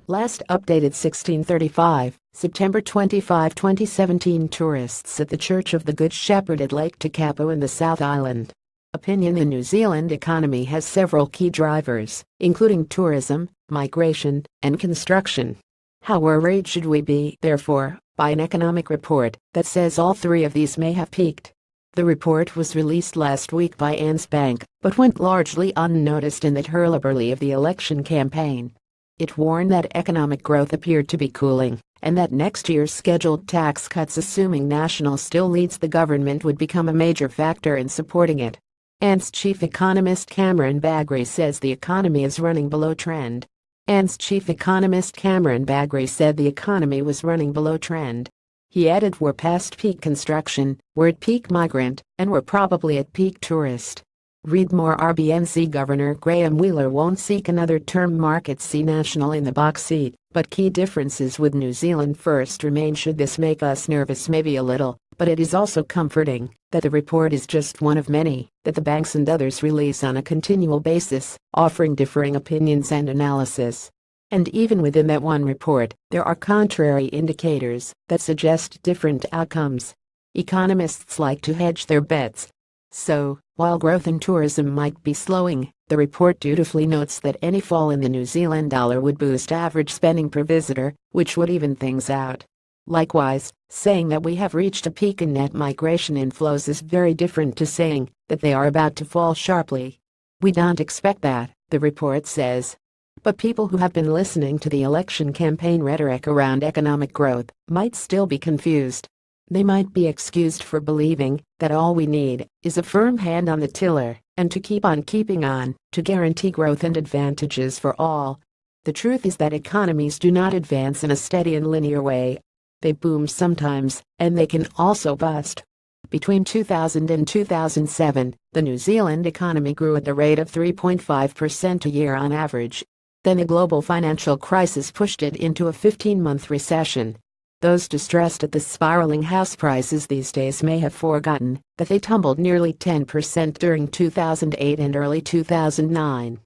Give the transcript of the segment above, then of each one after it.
Last updated 1635, September 25, 2017. Tourists at the Church of the Good Shepherd at Lake Tekapo in the South Island. Opinion: the New Zealand economy has several key drivers, including tourism, migration, and construction. How worried should we be, therefore, by an economic report that says all three of these may have peaked? The report was released last week by Anne's Bank, but went largely unnoticed in the hurlyburly of the election campaign. It warned that economic growth appeared to be cooling, and that next year's scheduled tax cuts, assuming National still leads the government, would become a major factor in supporting it. ANZ's chief economist Cameron Bagrie says the economy is running below trend. ANZ's chief economist Cameron Bagrie said the economy was running below trend. He added, "We're past peak construction, we're at peak migrant, and we're probably at peak tourist." Read more. RBNZ Governor Graham Wheeler won't seek another term. Markets see National in the box seat, but key differences with New Zealand First remain. Should this make us nervous? Maybe a little, but it is also comforting that the report is just one of many that the banks and others release on a continual basis, offering differing opinions and analysis. And even within that one report, there are contrary indicators that suggest different outcomes. Economists like to hedge their bets. So, while growth in tourism might be slowing, the report dutifully notes that any fall in the New Zealand dollar would boost average spending per visitor, which would even things out. Likewise, saying that we have reached a peak in net migration inflows is very different to saying that they are about to fall sharply. We don't expect that, the report says. But people who have been listening to the election campaign rhetoric around economic growth might still be confused. They might be excused for believing that all we need is a firm hand on the tiller and to keep on keeping on to guarantee growth and advantages for all. The truth is that economies do not advance in a steady and linear way. They boom sometimes, and they can also bust. Between 2000 and 2007, the New Zealand economy grew at the rate of 3.5% a year on average. Then the global financial crisis pushed it into a 15-month recession. Those distressed at the spiraling house prices these days may have forgotten that they tumbled nearly 10% during 2008 and early 2009.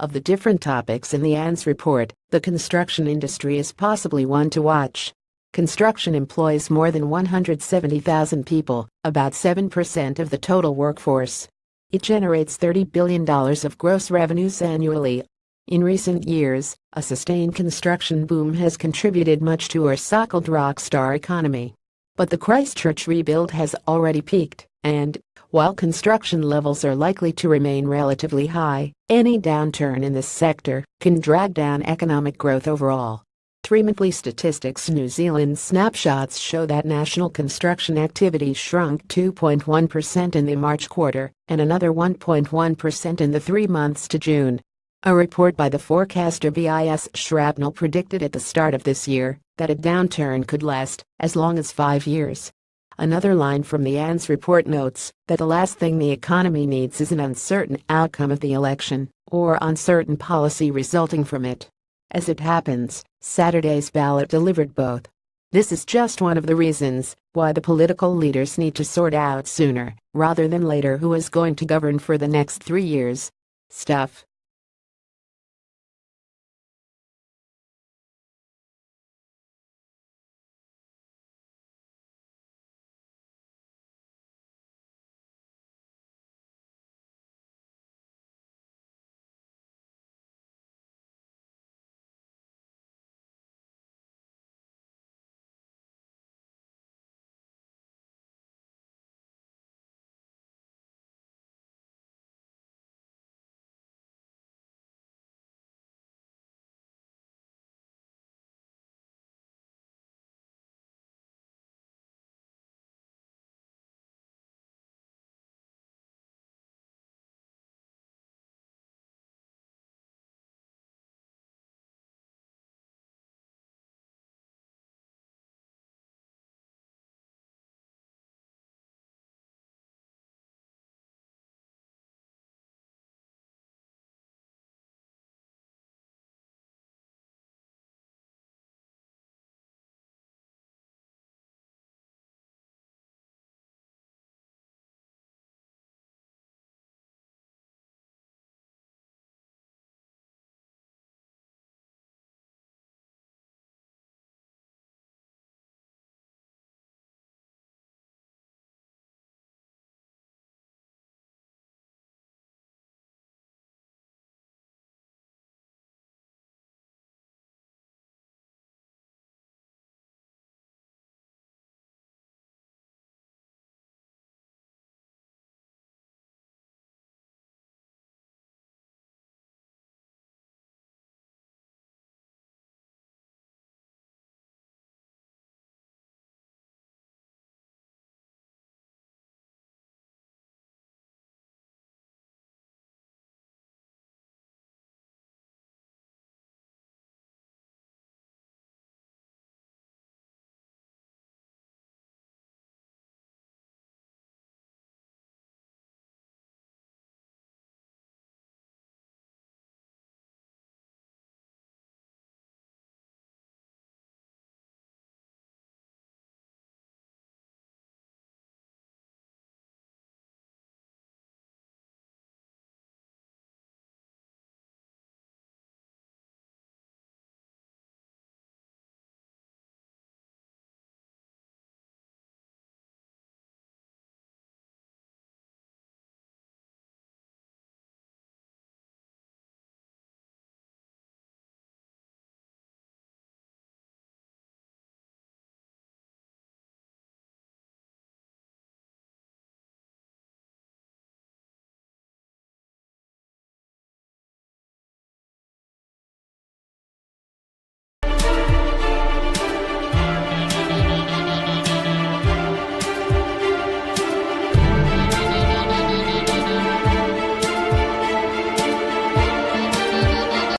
Of the different topics in the ANZ report, the construction industry is possibly one to watch. Construction employs more than 170,000 people, about 7% of the total workforce. It generates $30 billion of gross revenues annually. In recent years, a sustained construction boom has contributed much to our so-called rockstar economy. But the Christchurch rebuild has already peaked, and, while construction levels are likely to remain relatively high, any downturn in this sector can drag down economic growth overall. 3 monthly statistics. New Zealand snapshots show that national construction activity shrunk 2.1% in the March quarter and another 1.1% in the 3 months to June. A report by the forecaster BIS Shrapnel predicted at the start of this year that a downturn could last as long as 5 years. Another line from the ANZ report notes that the last thing the economy needs is an uncertain outcome of the election or uncertain policy resulting from it. As it happens, Saturday's ballot delivered both. This is just one of the reasons why the political leaders need to sort out sooner rather than later who is going to govern for the next 3 years. Stuff.